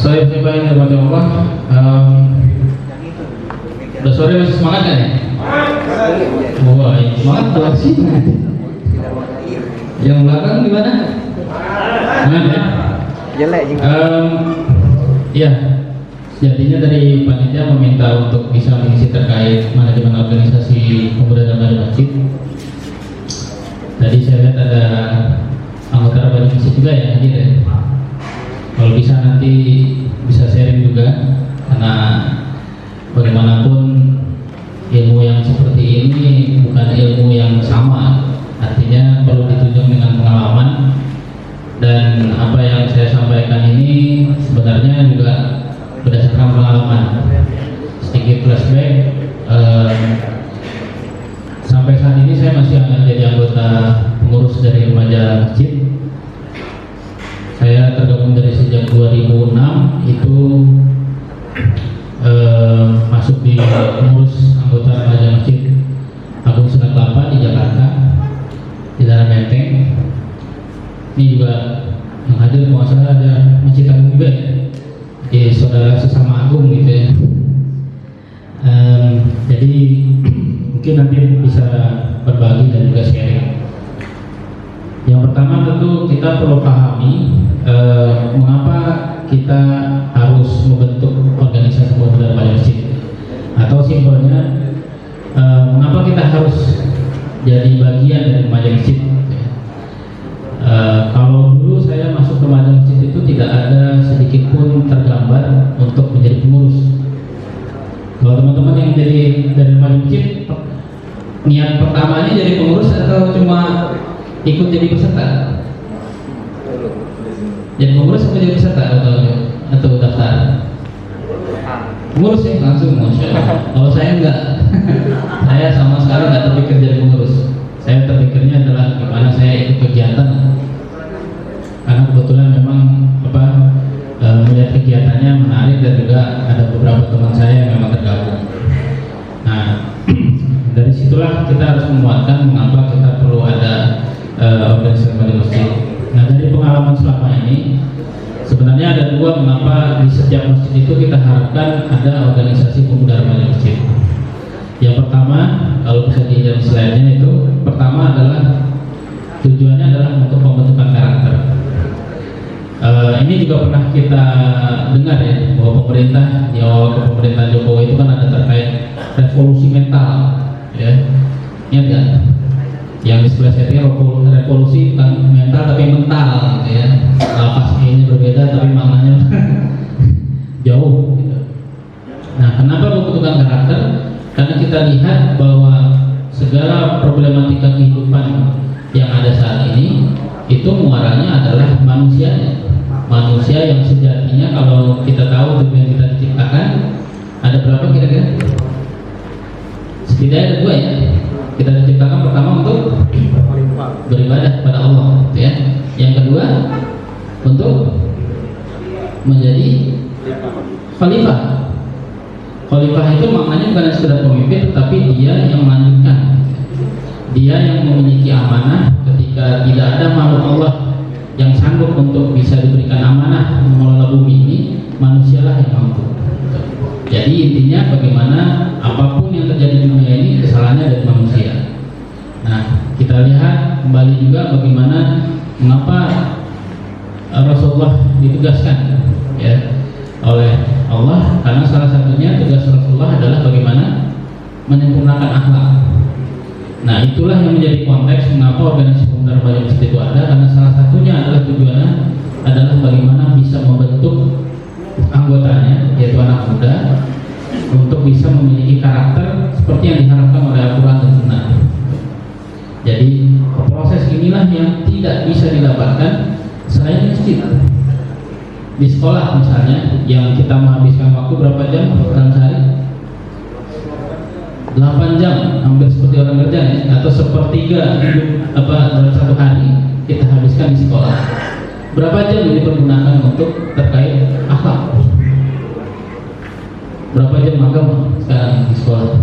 Saya yang dirahmati Allah. Udah sore masih semangat kan ya? Wah, semangat banget sih. Yang belakang gimana? Semangat ya? Jelek juga. Ya, sejatinya dari panitia meminta untuk bisa mengisi terkait manajemen organisasi pemuda dan remaja masjid. Tadi saya lihat ada anggota remaja masjid juga ya hadir ya. Kalau bisa nanti bisa sharing juga, karena bagaimanapun ilmu yang seperti ini bukan ilmu yang sama, artinya perlu ditunjang dengan pengalaman. Dan apa yang saya sampaikan ini sebenarnya juga berdasarkan pengalaman. Sedikit flashback, sampai saat ini saya masih jadi anggota pengurus dari remaja masjid. Saya tergabung dari sejak 2006, itu masuk di pengurus anggota remaja masjid Agung Sunda Kelapa di Jakarta, di daerah Menteng. Ini juga yang hadir kalau salah ada Masjid Agung juga ya, di saudara sesama Agung gitu ya. Jadi mungkin nanti bisa berbagi dan juga sharing. Yang pertama tentu kita perlu pahami mengapa kita harus membentuk organisasi pemuda remaja masjid, atau simpelnya mengapa kita harus jadi bagian dari remaja masjid. Kalau dulu saya masuk ke remaja masjid itu tidak ada sedikit pun tergambar untuk menjadi pengurus. Kalau teman-teman yang jadi dari remaja masjid, niat pertamanya jadi pengurus atau cuma ikut jadi peserta? Jadi pengurus atau jadi peserta atau daftar? Pengurus ya langsung, masya Allah. Kalau saya enggak, saya sama sekali enggak terpikir jadi pengurus. Saya terpikirnya adalah gimana saya ikut kegiatan, karena kebetulan memang melihat kegiatannya menarik dan juga ada beberapa teman saya yang memang tergabung. Nah, dari situlah kita harus menguatkan mengapa kita perlu ada organisasi remaja masjid. Nah, dari pengalaman selama ini sebenarnya ada dua mengapa di setiap masjid itu kita harapkan ada organisasi pemuda remaja masjid. Yang pertama, kalau bisa dilihat slide-nya, itu pertama adalah tujuannya adalah untuk pembentukan karakter. Ini juga pernah kita dengar ya, bahwa pemerintah di awal kepemerintahan Jokowi itu kan ada terkait revolusi mental ya. Ingat nggak? Yang di sebelah saya revolusi bukan mental tapi mental gitu ya. Pasti ini berbeda tapi maknanya jauh gitu. Nah, kenapa pembentukan karakter? Karena kita lihat bahwa segala problematika kehidupan yang ada saat ini itu muaranya adalah manusianya. Manusia yang sejatinya, kalau kita tahu tujuan kita diciptakan ada berapa kira-kira? Setidaknya ada dua ya. Kita diciptakan pertama untuk beribadah kepada Allah, gitu ya. Yang kedua untuk menjadi khalifah. Khalifah itu maknanya bukan sekedar pemimpin, tetapi dia yang melanjutkan. Dia yang memiliki amanah ketika tidak ada makhluk Allah yang sanggup untuk bisa diberikan amanah mengelola bumi ini, manusialah yang mampu. Jadi intinya bagaimana apapun yang terjadi di dunia ini kesalahannya dari manusia. Nah, kita lihat kembali juga bagaimana mengapa Rasulullah ditugaskan ya oleh Allah, karena salah satunya tugas Rasulullah adalah bagaimana menyempurnakan akhlak. Nah, itulah yang menjadi konteks mengapa organisasi pemuda remaja masjid itu ada, karena salah satunya adalah tujuannya adalah bagaimana bisa membentuk anggotanya, yaitu anak muda, untuk bisa memiliki karakter seperti yang diharapkan oleh Al-Quran dan Sunnah. Jadi proses inilah yang tidak bisa didapatkan selain masjid. Di sekolah misalnya, yang kita menghabiskan waktu berapa jam dalam sehari? 8 jam, hampir seperti orang kerja ya, atau sepertiga hidup dalam satu hari kita habiskan di sekolah. Berapa jam ini dipergunakan untuk terkait akhlak? Berapa jam agama sekarang di sekolah?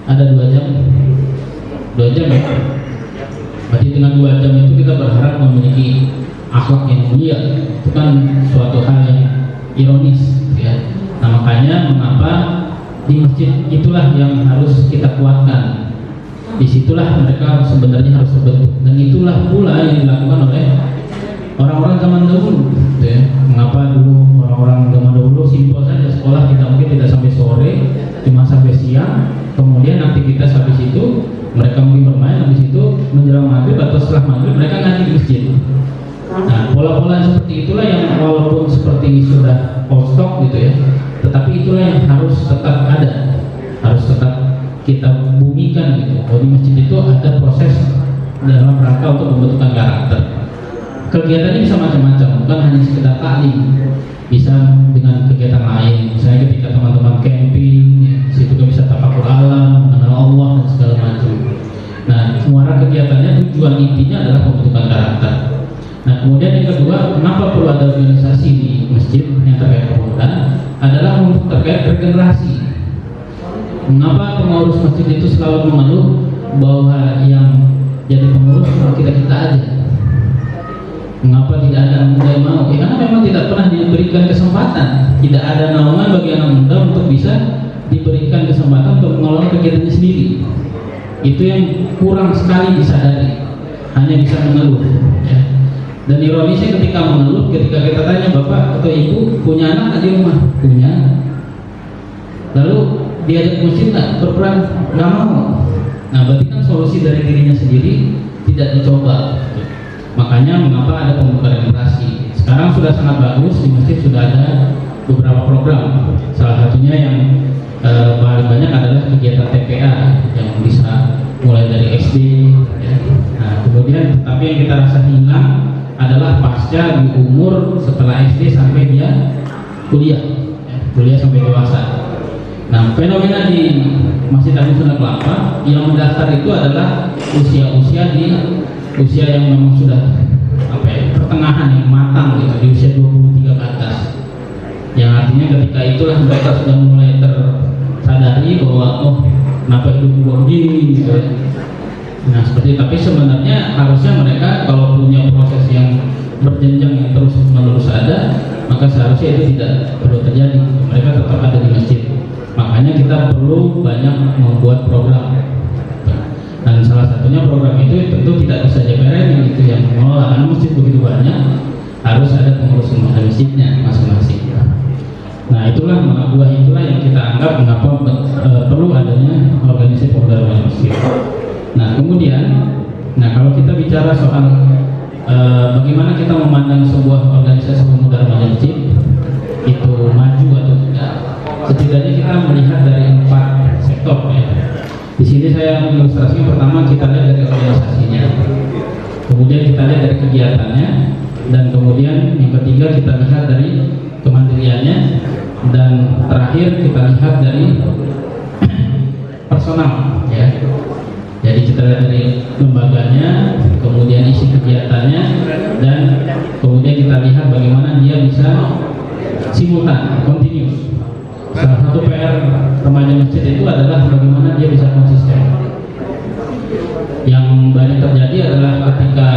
Ada 2 jam? 2 jam ya? Berarti dengan 2 jam itu kita berharap memiliki akhlak yang mulia. Itu kan suatu hal ironis ya. Nah makanya mengapa di masjid itulah yang harus kita kuatkan, disitulah mereka sebenarnya harus terbentuk, dan itulah pula yang dilakukan oleh orang-orang zaman dahulu ya. Mengapa dulu orang-orang zaman dahulu simpel saja, sekolah tidak sampai sore, cuma sampai siang, kemudian aktivitas habis itu mereka mungkin bermain, habis itu menjelang maghrib atau setelah maghrib mereka ngaji di masjid. Nah pola-pola seperti itulah yang walaupun seperti sudah old stock gitu ya, tetapi itulah yang harus tetap ada, harus tetap kita bumikan gitu. Kalau di masjid itu ada proses dalam rangka untuk membentukkan karakter. Kegiatannya bisa macam-macam, bukan hanya sekedar taklim, bisa dengan kegiatan lain. Misalnya ketika teman-teman camping, ya, di situ kan bisa tafakur alam, mengenal Allah dan segala macam. Nah, muara kegiatannya tujuan intinya adalah pembentukan karakter. Nah, kemudian yang kedua, kenapa perlu ada organisasi di masjid yang terkait pemuda adalah untuk terkait regenerasi. Mengapa pengurus masjid itu selalu mengeluh bahwa yang jadi pengurus cuma kita aja? Mengapa tidak ada anak muda yang mau? Ya, karena memang tidak pernah diberikan kesempatan. Tidak ada naungan bagi anak muda untuk bisa diberikan kesempatan untuk mengelola kegiatannya sendiri. Itu yang kurang sekali disadari. Hanya bisa mengeluh. Ya. Dan ironisnya ketika mengeluh, ketika kita tanya bapak atau ibu punya anak di rumah, punya. Lalu diajak masjid nggak, berperan, nggak mau. Nah berarti kan solusi dari dirinya sendiri tidak dicoba. Makanya mengapa ada pembukaan regenerasi. Sekarang sudah sangat bagus, di masjid sudah ada beberapa program. Salah satunya yang paling banyak adalah kegiatan TPA yang bisa mulai dari SD ya. Nah kemudian tapi yang kita rasa hilang adalah pasca di umur setelah SD sampai dia kuliah ya, kuliah sampai dewasa. Nah fenomena di Masjid Agung Sunda Kelapa yang mendaftar itu adalah usia-usia di usia yang memang sudah pertengahan yang matang gitu, di usia 23 ke atas, yang artinya ketika itulah mereka sudah mulai tersadari bahwa oh kenapa hidup gua begini gitu. Nah seperti tapi sebenarnya harusnya mereka kalau punya proses yang berjenjang yang terus menerus ada, maka seharusnya itu tidak perlu terjadi, mereka tetap ada di masjid. Makanya kita perlu banyak membuat program. Dan salah satunya program itu tentu tidak bisa DPR gitu yang mengelola, karena masjid begitu banyak, harus ada pengurus masjidnya masing-masing. Nah itulah itulah yang kita anggap mengapa perlu adanya organisasi pemuda masjid. Nah kemudian, kalau kita bicara soal bagaimana kita memandang sebuah organisasi pemuda masjid itu maju atau tidak, setidaknya kita melihat dari 4 sektor ya. Di sini saya mengilustrasikan, pertama kita lihat dari organisasinya, kemudian kita lihat dari kegiatannya, dan kemudian yang ketiga kita lihat dari kemandiriannya, dan terakhir kita lihat dari personal ya. Jadi kita lihat dari lembaganya, kemudian isi kegiatannya, dan kemudian kita lihat bagaimana dia bisa simultan, continuous. Salah satu PR remaja masjid itu adalah bagaimana dia bisa konsisten. Yang banyak terjadi adalah ketika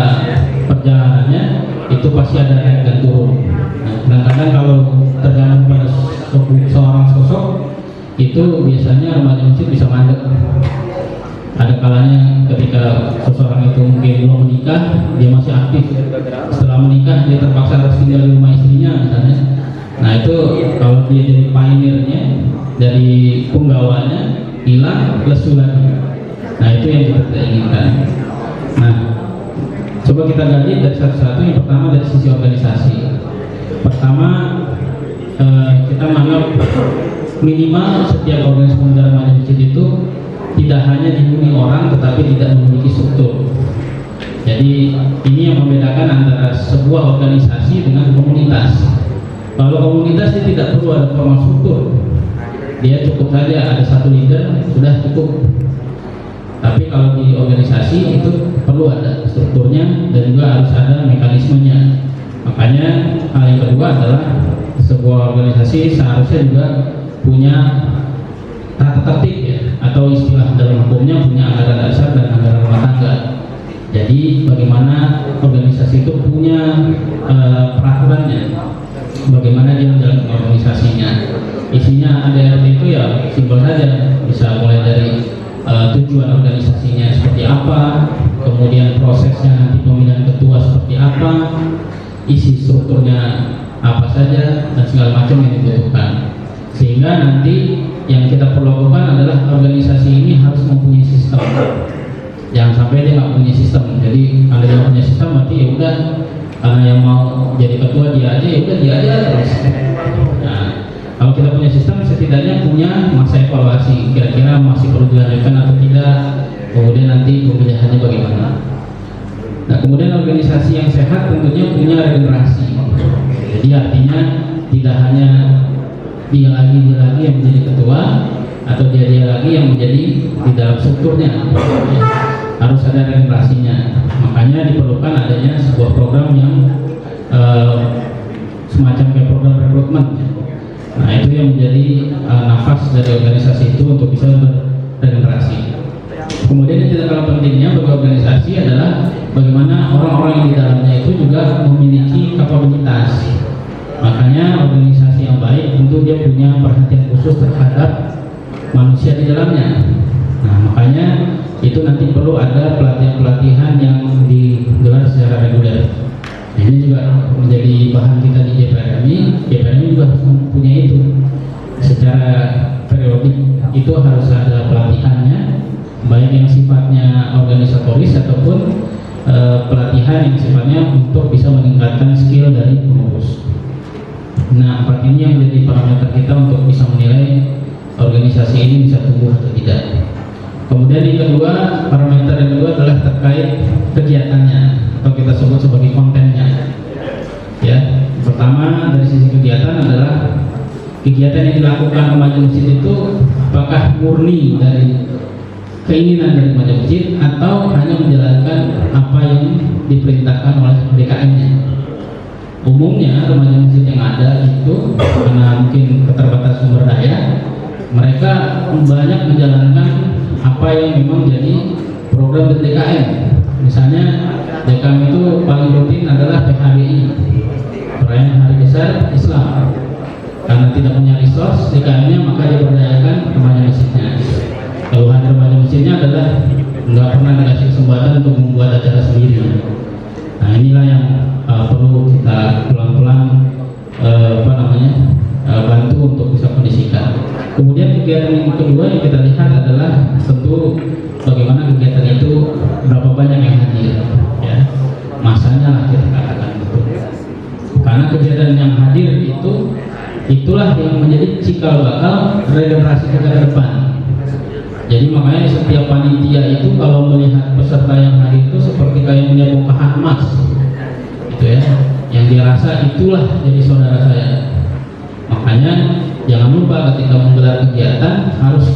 perjalanannya itu pasti ada naik dan turun. Nah, kadang-kadang kalau tergantung pada seorang sosok itu biasanya remaja masjid bisa mandek. Ada kalanya ketika seseorang itu mungkin belum menikah, dia masih aktif. Setelah menikah dia terpaksa harus tinggal di rumah istrinya misalnya. Nah itu kalau dia jadi pioneernya, dari penggawanya hilang, lesu lagi. Nah itu yang kita tidak inginkan. Nah coba kita gali dari satu-satu. Yang pertama dari sisi organisasi. Pertama kita menganggap minimal setiap organisasi pemuda remaja masjid itu tidak hanya dihuni orang, tetapi tidak memiliki struktur. Jadi ini yang membedakan antara sebuah organisasi dengan komunitas. Kalau komunitas dia tidak perlu ada formal struktur, dia cukup saja ada satu leader sudah cukup. Tapi kalau di organisasi itu perlu ada strukturnya dan juga harus ada mekanismenya. Makanya hal yang kedua adalah sebuah organisasi seharusnya juga punya tata tertib ya, atau istilah dalam hukumnya punya anggaran dasar dan anggaran rumah tangga. Jadi bagaimana organisasi itu punya peraturannya. bagaimana dia menjalankan organisasinya. Isinya ADRT itu ya simpel saja, bisa mulai dari tujuan organisasinya seperti apa, kemudian prosesnya nanti pemilihan ketua seperti apa, isi strukturnya apa saja, dan segala macam yang dibutuhkan. Sehingga nanti yang kita perlu lakukan adalah organisasi ini harus mempunyai sistem. Jangan sampai dia nggak punya sistem. Jadi kalau dia punya sistem berarti ya udah, karena yang mau jadi ketua dia aja, ya udah dia aja terus. Nah, kalau kita punya sistem, setidaknya punya masa evaluasi, kira-kira masih perlu dilanjutkan atau tidak, kemudian nanti pemilihannya bagaimana. Nah, kemudian organisasi yang sehat tentunya punya regenerasi. Jadi artinya tidak hanya dia lagi yang menjadi ketua, atau dia lagi yang menjadi di dalam strukturnya. Harus ada regenerasinya. Makanya diperlukan adanya sebuah program yang semacam kayak program rekrutmen. Nah, itu yang menjadi nafas dari organisasi itu untuk bisa berregenerasi. Kemudian yang tidak kalah pentingnya bagi organisasi adalah bagaimana orang-orang yang di dalamnya itu juga memiliki kapabilitas. Makanya organisasi yang baik tentu dia punya perhatian khusus terhadap manusia di dalamnya. Nah, makanya itu nanti perlu ada pelatihan-pelatihan yang digelar secara reguler. Ini juga menjadi bahan kita di JPRMI. JPRMI juga harus mempunyai itu secara periodik. Itu harus ada pelatihannya, baik yang sifatnya organisatoris ataupun pelatihan yang sifatnya untuk bisa meningkatkan skill dari pengurus. Nah, 4 ini yang menjadi parameter kita untuk bisa menilai organisasi ini bisa tumbuh atau tidak. Kemudian yang kedua, parameter yang kedua adalah terkait kegiatannya atau kita sebut sebagai kontennya. Ya, pertama dari sisi kegiatan adalah kegiatan yang dilakukan remaja masjid itu apakah murni dari keinginan dari remaja masjid atau hanya menjalankan apa yang diperintahkan oleh DKM-nya. Umumnya remaja masjid yang ada itu karena mungkin keterbatasan sumber daya, mereka banyak menjalankan apa yang memang jadi program dari DKM. Misalnya DKM itu paling rutin adalah PHBI, perayaan Hari Besar Islam. Karena tidak punya resource DKM-nya, maka dia berdayakan remaja masjidnya. Keluhan remaja masjidnya adalah nggak pernah dikasih kesempatan untuk membuat acara sendiri. Nah, inilah yang perlu kita pelan-pelan bantu untuk bisa kondisikan. Kemudian kegiatan yang kedua yang kita lihat adalah tentu bagaimana kegiatan itu berapa banyak yang hadir, ya, masanya lah kita katakan itu. Karena kegiatan yang hadir itu itulah yang menjadi cikal bakal regenerasi kita ke depan. Jadi makanya setiap panitia itu kalau melihat peserta yang hadir itu seperti kayak melihat bongkahan emas, gitu ya, yang dia rasa itulah jadi saudara saya. Makanya jangan lupa ketika menggelar kegiatan harus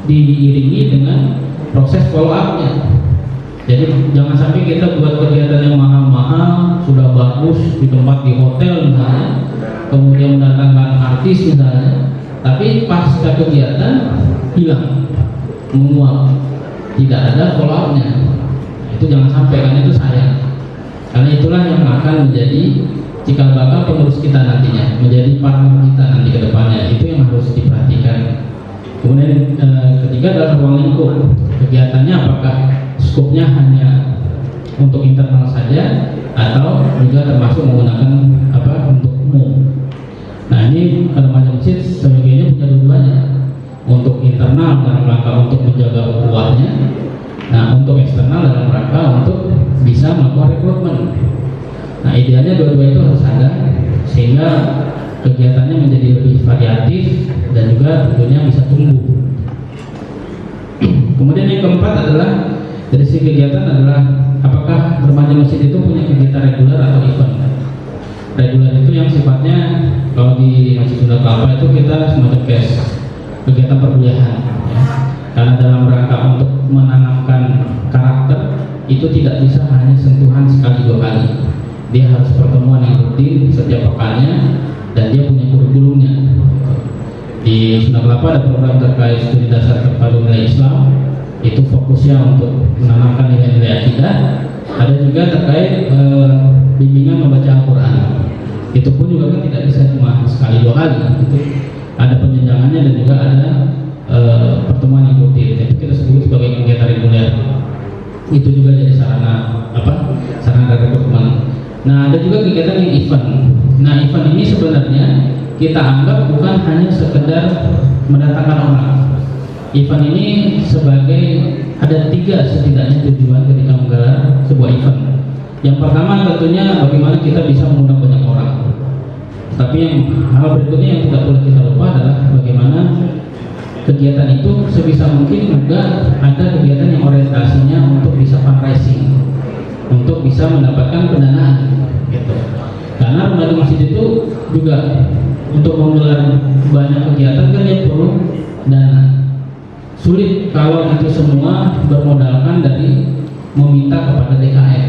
diiringi dengan proses follow up-nya. Jadi jangan sampai kita buat kegiatan yang mahal-mahal, sudah bagus di tempat di hotel misalnya, kemudian mendatangkan artis misalnya, tapi pasca kegiatan hilang, menguap, tidak ada follow up-nya. Itu jangan sampai, karena itu sayang. Karena itulah yang akan menjadi cikal bakal pengurus kita nantinya, menjadi partner kita nanti ke depannya. Itu yang harus diperhatikan. Kemudian ketiga adalah ruang lingkup. Kegiatannya apakah skopnya hanya untuk internal saja atau juga termasuk menggunakan untuk umum. Nah, ini remaja masjid sebagainya punya dua-duanya. Untuk internal dalam rangka untuk menjaga ukhuwahnya. Nah, untuk eksternal dalam rangka untuk bisa melakukan rekrutmen. Nah, idealnya dua-dua itu harus ada sehingga kegiatannya menjadi lebih variatif dan juga tentunya bisa tumbuh. Kemudian yang keempat adalah dari sisi kegiatan adalah apakah remaja masjid itu punya kegiatan reguler atau event. Reguler itu yang sifatnya kalau di Masjid Sunda Kelapa itu kita semacam cash, kegiatan perkuliahan, ya. Karena dalam rangka untuk menanamkan karakter itu tidak bisa hanya sentuhan sekali dua kali. Dia harus pertemuan yang rutin setiap pekannya dan dia punya kurikulumnya. Di Sunda Kelapa ada program terkait studi dasar terpadu nilai Islam, itu fokusnya untuk menanamkan nilai-nilai akidah. Ada juga terkait bimbingan membaca Al-Quran. Itu pun juga kan tidak bisa cuma sekali dua kali, itu ada penjenjangannya dan juga ada pertemuan yang rutin. Itu kita sebut sebagai kegiatan reguler. Itu juga jadi sarana rekrutmen. Nah, ada juga kegiatan yang event. Nah, event ini sebenarnya kita anggap bukan hanya sekedar mendatangkan orang. Event ini sebagai ada 3 setidaknya tujuan ketika menggelar sebuah event. Yang pertama tentunya bagaimana kita bisa mengundang banyak orang. Tapi yang hal berikutnya yang tidak boleh kita lupa adalah bagaimana kegiatan itu sebisa mungkin juga ada kegiatan yang orientasinya untuk bisa fundraising, untuk bisa mendapatkan pendanaan gitu. Karena remaja masjid itu juga untuk menggelar banyak kegiatan kan dia perlu dana. Sulit kalau itu semua bermodalkan dari meminta kepada DKM,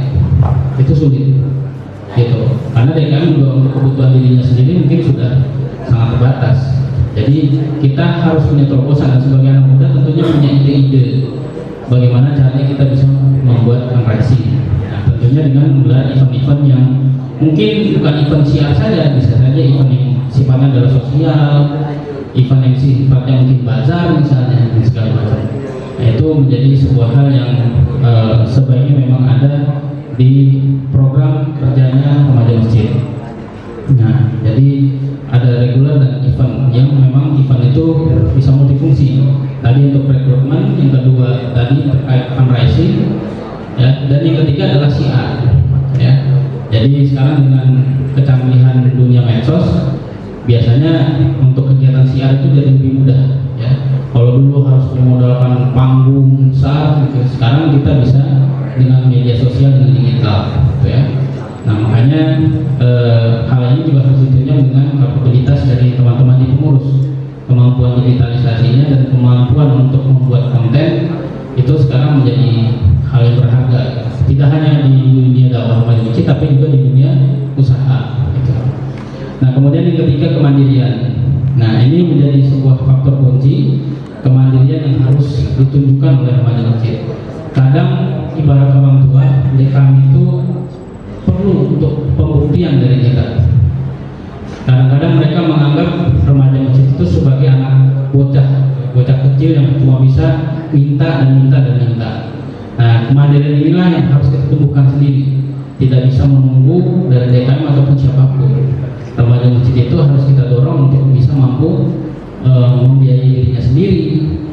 itu sulit gitu. Karena DKM juga untuk kebutuhan dirinya sendiri mungkin sudah sangat terbatas. Jadi kita harus punya terobosan, dan sebagai anak muda tentunya punya ide-ide bagaimana caranya kita bisa membuat fundraising. Nah, tentunya dengan menggelar event-event yang mungkin bukan event siar saja, bisa saja event yang sifatnya adalah sosial, event yang sifatnya mungkin bazar misalnya, dan segala macam. Nah, itu menjadi sebuah hal yang sebaiknya memang ada di program kerjanya remaja masjid. Nah, jadi ada reguler dan event yang memang event itu bisa multifungsi. Tadi untuk rekrutmen, yang kedua tadi terkait fundraising, ya, dan yang ketiga adalah siar. Ya, jadi sekarang dengan kecanggihan dunia medsos, biasanya untuk kegiatan siar itu jadi lebih mudah. Ya, kalau dulu harus memodalkan panggung besar, gitu, sekarang kita bisa dengan media sosial dan digital, gitu ya. Nah, makanya hal ini juga harus ditunjang dengan kapabilitas dari teman-teman di pengurus, kemampuan digitalisasinya dan kemampuan untuk membuat konten itu sekarang menjadi hal yang berharga, tidak hanya di dunia dakwah remaja masjid tapi juga di dunia usaha gitu. Nah, kemudian yang ketiga, kemandirian. Nah, ini menjadi sebuah faktor kunci kemandirian yang harus ditunjukkan oleh remaja masjid. Kadang ibarat orang tua, kami itu perlu untuk pembuktian dari kita. Kadang-kadang mereka menganggap remaja masjid itu sebagai anak bocah kecil yang cuma bisa minta dan minta dan minta. Nah, kemandirian inilah yang harus kita tumbuhkan sendiri, tidak bisa menunggu dari DKM ataupun siapapun. Remaja masjid itu harus kita dorong untuk bisa mampu membiayai dirinya sendiri,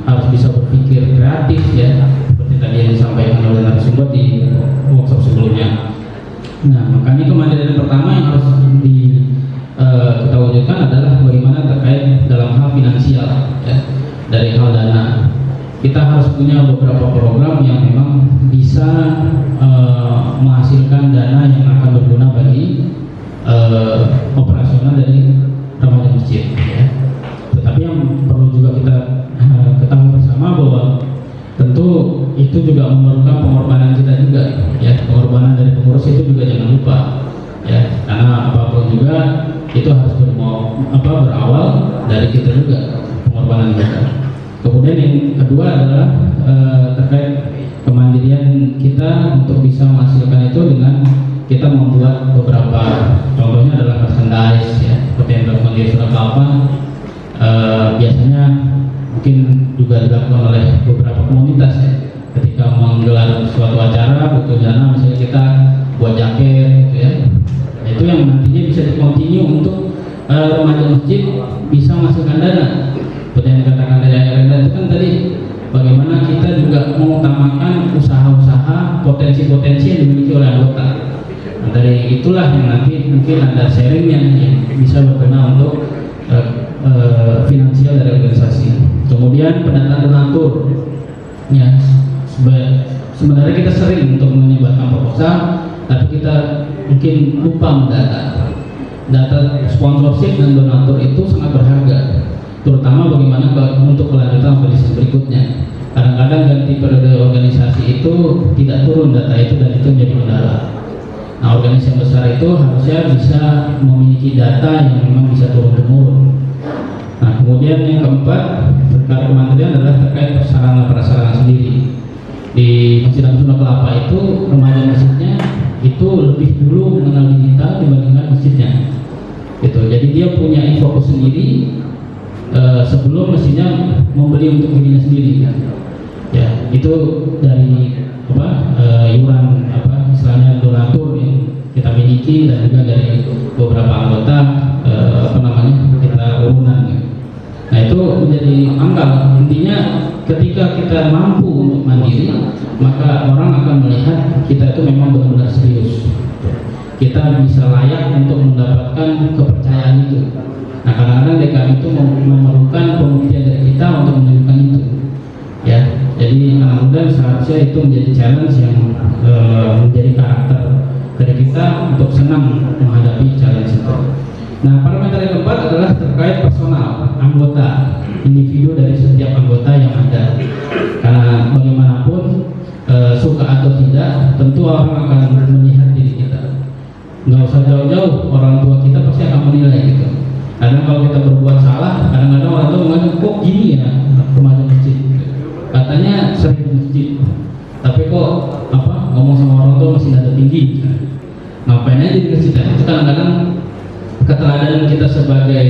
harus bisa berpikir kreatif, ya, seperti tadi yang disampaikan oleh narasumber di workshop sebelumnya. Nah, makanya kemandirian pertama yang harus kita wujudkan adalah bagaimana terkait dalam hal finansial, ya, dari hal dana. Kita harus punya beberapa program yang memang bisa menghasilkan dana yang akan berguna bagi operasional dari remaja masjid, ya. Tetapi yang perlu juga kita ketahui bersama bahwa tentu itu juga memerlukan pengorbanan kita juga, ya. Pengorbanan dari pengurus itu juga jangan lupa, ya, karena apapun juga itu harus berawal dari kita juga, pengorbanan kita. Kemudian yang kedua adalah terkait kemandirian kita untuk bisa menghasilkan itu dengan kita membuat beberapa, contohnya adalah merchandise, ya, seperti yang dilakukan di Surakarta. Biasanya mungkin juga dilakukan oleh beberapa komunitas, ya, ketika menggelar suatu acara butuh dana, misalnya kita buat jaket, gitu ya. Itu yang nantinya bisa dikontinue untuk remaja masjid bisa menghasilkan dana. Seperti yang dikatakan dari Reda itu kan tadi, bagaimana kita juga mengutamakan usaha-usaha potensi-potensi yang dimiliki oleh anggota. Nah, dari itulah yang nanti mungkin ada sharingnya yang bisa berguna untuk finansial dari organisasi. Kemudian pendataan donatur, ya, sebenarnya kita sering untuk menyebarkan proposal, tapi kita mungkin lupa mendata. Data sponsorship dan donatur itu sangat berharga, terutama bagaimana untuk kelanjutan organisasi berikutnya. Kadang-kadang ganti periode organisasi itu tidak turun data itu, dan itu menjadi kendala. Nah, organisasi yang besar itu harusnya bisa memiliki data yang memang bisa turun-temurun. Nah, kemudian yang keempat terkait kemandirian adalah terkait prasarana sendiri. Di Masjid Sunda Kelapa itu remaja masjidnya itu lebih dulu mengenal digital dibandingkan masjidnya. Jadi dia punya fokus sendiri sebelum mestinya membeli untuk dirinya sendiri kan. Ya, itu dari iuran istilahnya donatur yang kita miliki dan juga dari beberapa anggota kita urunan kan. Nah itu menjadi anggal. Intinya ketika kita mampu untuk mandiri, maka orang akan melihat kita itu memang benar-benar serius. Kita bisa layak untuk mendapatkan kepercayaan itu. Nah kadang-kadang DKM itu memerlukan pembuktian dari kita untuk menunjukkan itu. Ya, jadi mudah-mudahan seharusnya itu menjadi challenge yang menjadi karakter dari kita untuk senang menghadapi challenge itu. Nah, parameter yang keempat adalah terkait personal, anggota, individu dari setiap anggota yang ada. Karena bagaimanapun suka atau tidak, tentu orang akan melihat diri kita. Nggak usah jauh-jauh, orang tua kita pasti akan menilai gitu. Karena kalau kita berbuat salah, kadang-kadang orang tua mengatakan, kok gini ya remaja masjid? Katanya sering di masjid, tapi kok ngomong sama orang tua masih nada tinggi. Ngapain aja di masjid? Itu kadang-kadang keteladanan kita sebagai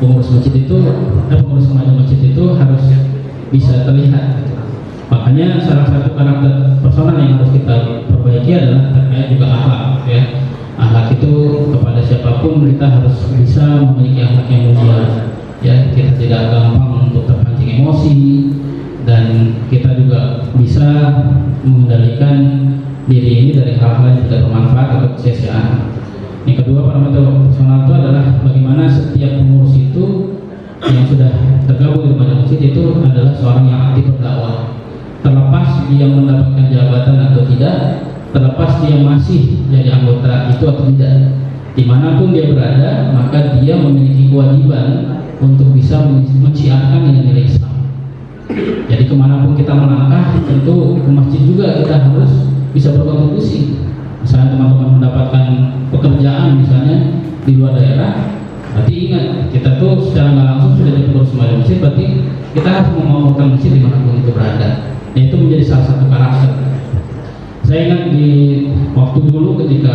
pengurus masjid itu, pengurus remaja masjid itu harus bisa terlihat. Makanya salah satu karakter personal yang harus kita perbaiki adalah terkait juga akhlak. Ya, akhlak itu kepada siapapun kita harus bisa memiliki akhlak yang mulia. Ya, kita tidak gampang untuk terpancing emosi dan kita juga bisa mengendalikan diri ini dari hal-hal yang tidak bermanfaat atau kesia-siaan. Yang kedua, parameter personal itu adalah bagaimana setiap pengurus itu yang sudah tergabung di remaja masjid itu adalah seorang yang aktif berdakwah. Terlepas dia mendapatkan jabatan atau tidak, terlepas dia masih jadi anggota itu atau tidak, dimanapun dia berada, maka dia memiliki kewajiban untuk bisa menciarkan nilai-nilai Islam. Jadi kemanapun kita melangkah, tentu ke masjid juga kita harus bisa berkontribusi. Misalnya teman-teman mendapatkan pekerjaan misalnya di luar daerah, berarti ingat kita tuh secara nggak langsung sudah jadi pengurus remaja masjid, berarti kita harus memamurkan masjid dimanapun itu berada. Nah itu menjadi salah satu karakter. Saya ingat di waktu dulu ketika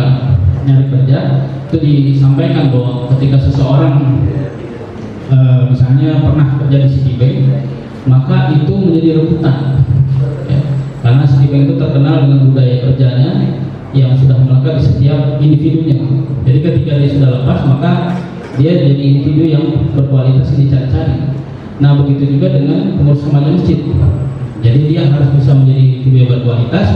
nyari kerja itu disampaikan bahwa ketika seseorang misalnya pernah kerja di Citibank, maka itu menjadi rebutan ya, karena Citibank itu terkenal dengan budaya kerjanya yang sudah melekat di setiap individunya. Jadi ketika dia sudah lepas, maka dia jadi individu yang berkualitas yang dicari-cari. Nah begitu juga dengan pengurus remaja masjid. Jadi dia harus bisa menjadi individu yang berkualitas.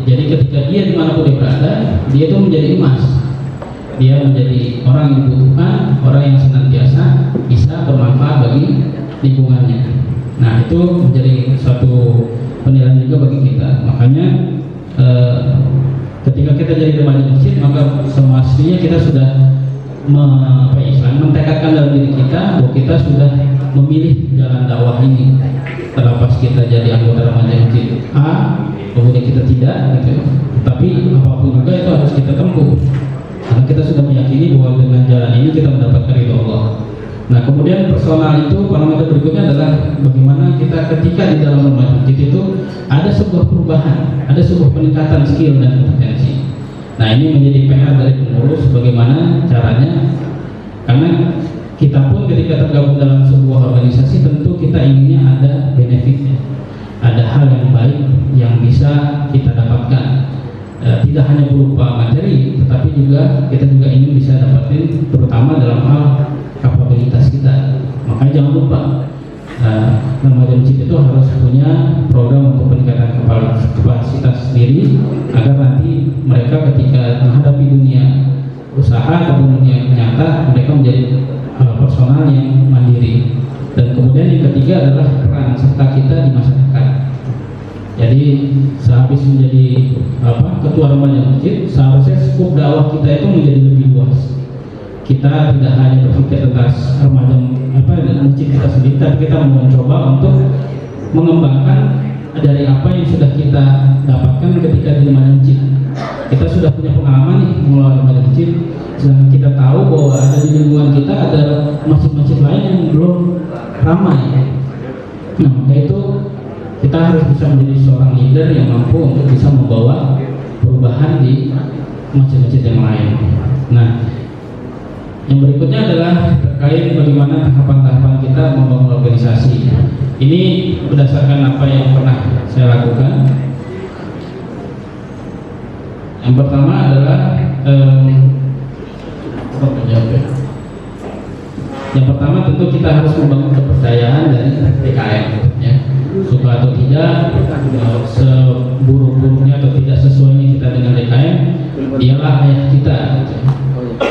Jadi ketika dia dimanapun dia berada, dia itu menjadi emas. Dia menjadi orang yang dibutuhkan, orang yang senantiasa bisa bermanfaat bagi lingkungannya. Nah itu menjadi satu penilaian juga bagi kita. Makanya ketika kita jadi remaja masjid, maka semestinya kita sudah mentekadkan dalam diri kita bahwa kita sudah memilih jalan dakwah ini. Terlepas kita jadi anggota remaja masjid A, kemudian kita tidak, gitu. Tapi apapun juga itu harus kita tempuh. Karena kita sudah meyakini bahwa dengan jalan ini kita mendapatkan ridho Allah. Nah kemudian personal itu, parameter berikutnya adalah bagaimana kita ketika di dalam remaja masjid itu ada sebuah perubahan, ada sebuah peningkatan skill dan kompetensi. Nah ini menjadi PR dari pengurus, bagaimana caranya, karena kita pun ketika tergabung dalam sebuah organisasi tentu kita inginnya ada benefitnya, ada hal yang baik yang bisa kita dapatkan. Tidak hanya berupa materi, tetapi juga kita juga ingin bisa dapatin terutama dalam hal kapabilitas kita. Makanya jangan lupa remaja masjid itu harus punya program untuk peningkatan kapasitas diri agar nanti mereka ketika menghadapi dunia usaha atau dunia nyata mereka menjadi personal yang mandiri. Dan kemudian yang ketiga adalah peran serta kita di masyarakat. Jadi sehabis menjadi ketua remaja masjid, seharusnya skup dakwah kita itu menjadi lebih luas. Kita tidak hanya berpikir tentang remaja masjid kita sendiri, tapi kita mencoba untuk mengembangkan dari apa yang sudah kita dapatkan ketika di remaja masjid. Kita sudah punya pengalaman nih mengelola remaja masjid, dan kita tahu bahwa ada di lingkungan kita ada masjid-masjid lain yang belum ramai. Nah, maka itu kita harus bisa menjadi seorang leader yang mampu untuk bisa membawa perubahan di masjid-masjid yang lain. Nah, yang berikutnya terkait bagaimana tahapan-tahapan kita membangun organisasi. Ini berdasarkan apa yang pernah saya lakukan. Yang pertama adalah yang pertama tentu kita harus membangun kepercayaan dari TKM, ya. Suka atau tidak, seburuk-buruknya atau tidak sesuainya kita dengan TKM, dialah ayah kita, gitu.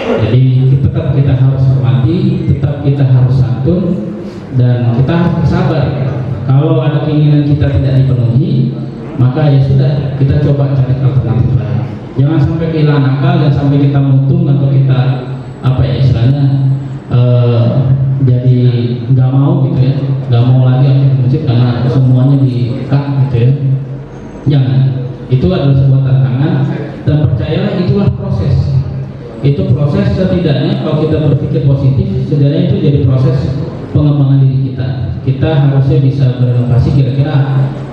Jadi tetap kita harus hormati, tetap kita harus santun, dan kita harus bersabar. Kalau ada keinginan kita tidak dipenuhi, maka ya sudah, kita coba cari alternatif lain. Jangan sampai kehilangan akal, jangan sampai kita mutung atau kita apa ya istilahnya jadi nggak mau gitu ya, nggak mau lagi aktif masjid karena semuanya di-cut gitu ya. Jangan. Itu adalah sebuah tantangan, dan percayalah itulah proses. Itu proses, setidaknya kalau kita berpikir positif, setidaknya itu jadi proses pengembangan diri kita. Kita harusnya bisa berinovasi, kira-kira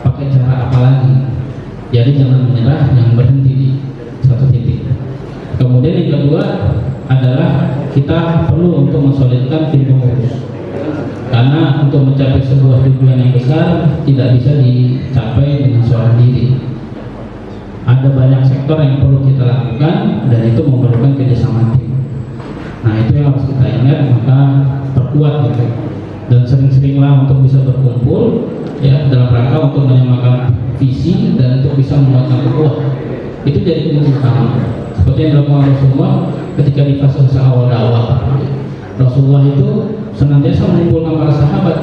pakai cara apa lagi. Jadi jangan menyerah, jangan berhenti di satu titik. Kemudian yang kedua adalah kita perlu untuk mensolidkan tim pengurus, karena untuk mencapai sebuah tujuan yang besar tidak bisa dicapai dengan seorang diri. Ada banyak sektor yang perlu kita lakukan, dan itu memerlukan kerjasama tim. Nah, itu yang harus kita ingat, maka perkuat gitu. Dan sering-seringlah untuk bisa berkumpul ya, dalam rangka untuk menyamakan visi dan untuk bisa menguatkan ukhuwah. Itu jadi kunci utama. Seperti yang dilakukan Rasulullah ketika di fase awal dakwah. Rasulullah itu senantiasa mengumpulkan para sahabat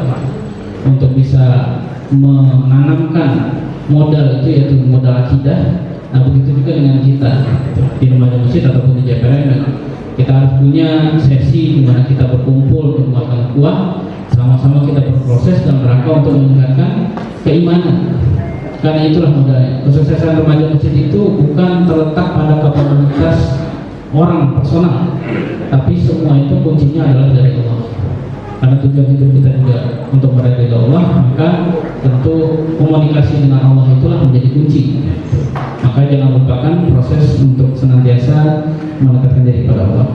untuk bisa menanamkan modal itu, yaitu modal akidah. Nah, begitu juga dengan kita di remaja masjid ataupun di JPRM. Kita harus punya sesi di mana kita berkumpul untuk menguatkan ukhuwah, sama-sama kita berproses dalam rangka untuk meningkatkan keimanan. Karena itulah modalnya. Kesuksesan remaja masjid itu bukan terletak pada kapabilitas orang personal, tapi semua itu kuncinya adalah dari Allah. Karena tujuan hidup kita juga untuk meraih ridha Allah, maka tentu komunikasi dengan Allah itulah menjadi kunci. Maka jangan lupakan proses untuk senantiasa mendekatkan diri pada Allah.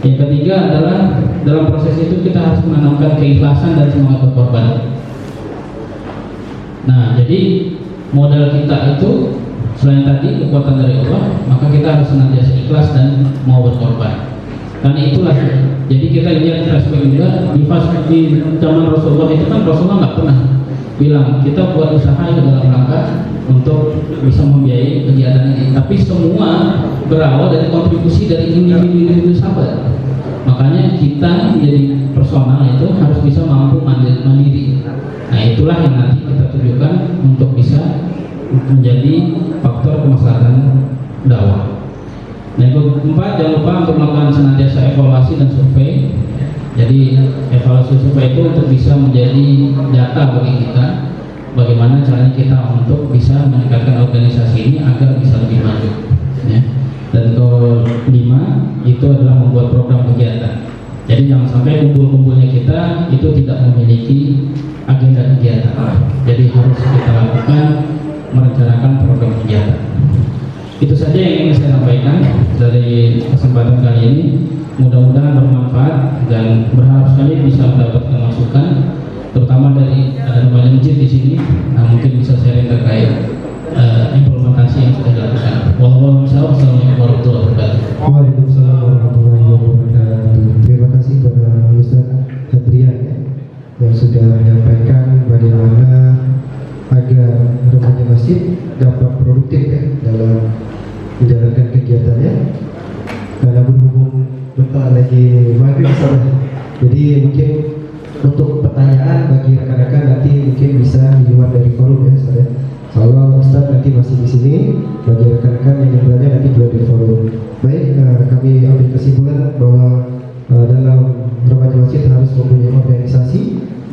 Yang ketiga adalah dalam proses itu kita harus menanamkan keikhlasan dan semangat berkorban. Nah, jadi modal kita itu selain tadi kekuatan dari Allah, maka kita harus senantiasa ikhlas dan mau berkorban. Karena itulah, jadi kita lihat aspek juga di zaman Rasulullah itu kan Rasulullah nggak pernah bilang kita buat usaha itu dalam rangka untuk bisa membiayai kegiatan ini, tapi semua berawal dari kontribusi dari individu sahabat. Makanya kita menjadi personal itu harus bisa mampu mandiri. Nah, itulah yang nanti kita tujukan untuk bisa menjadi faktor kemaslahatan dakwah. Nah, yang keempat, jangan lupa untuk melakukan senantiasa evaluasi dan survei. Jadi evaluasi survei itu untuk bisa menjadi data bagi kita, bagaimana caranya kita untuk bisa meningkatkan organisasi ini agar bisa lebih maju, ya. Dan kelima itu adalah membuat program kegiatan. Jadi jangan sampai kumpul-kumpulnya kita itu tidak memiliki agenda kegiatan. Jadi harus kita lakukan merencanakan program kegiatan. Itu saja yang ingin saya sampaikan dari kesempatan kali ini. Mudah-mudahan bermanfaat dan berharap sekali bisa mendapatkan masukan, terutama dari remaja masjid di sini. Nah, mungkin bisa sharing terkait implementasi yang sudah dilakukan. Wassalamualaikum warahmatullahi wabarakatuh. Waalaikumsalam warahmatullahi wabarakatuh. Terima kasih kepada Ustaz Hadrian yang sudah menyampaikan bagaimana agar remaja masjid dapat produktif ya dalam menjalankan kegiatannya. Karena berhubung bentar lagi maghrib saudara. Jadi mungkin untuk pertanyaan bagi rekan-rekan nanti mungkin bisa di luar dari forum ya saudara. Kalau Ustaz nanti masih di sini, bagi rekan-rekan yang berada nanti juga di forum. Baik, kami ambil kesimpulan bahwa dalam remaja masjid harus mempunyai organisasi,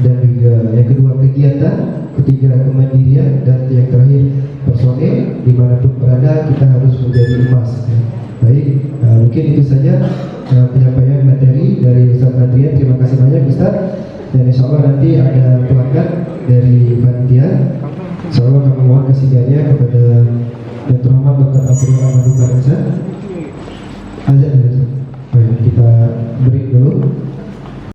dan juga yang kedua kegiatan, ketiga kemandirian, dan yang terakhir personel. Dimanapun berada kita harus menjadi emas. Baik, mungkin itu saja penyampaian materi dari Ustaz Adrian. Terima kasih banyak Ustaz. Dan insya Allah nanti ada plakat dari panitia. Insya Allah kami mohon kasihannya kepada Yang Terhormat Dr. Abdul Rahman Baransa.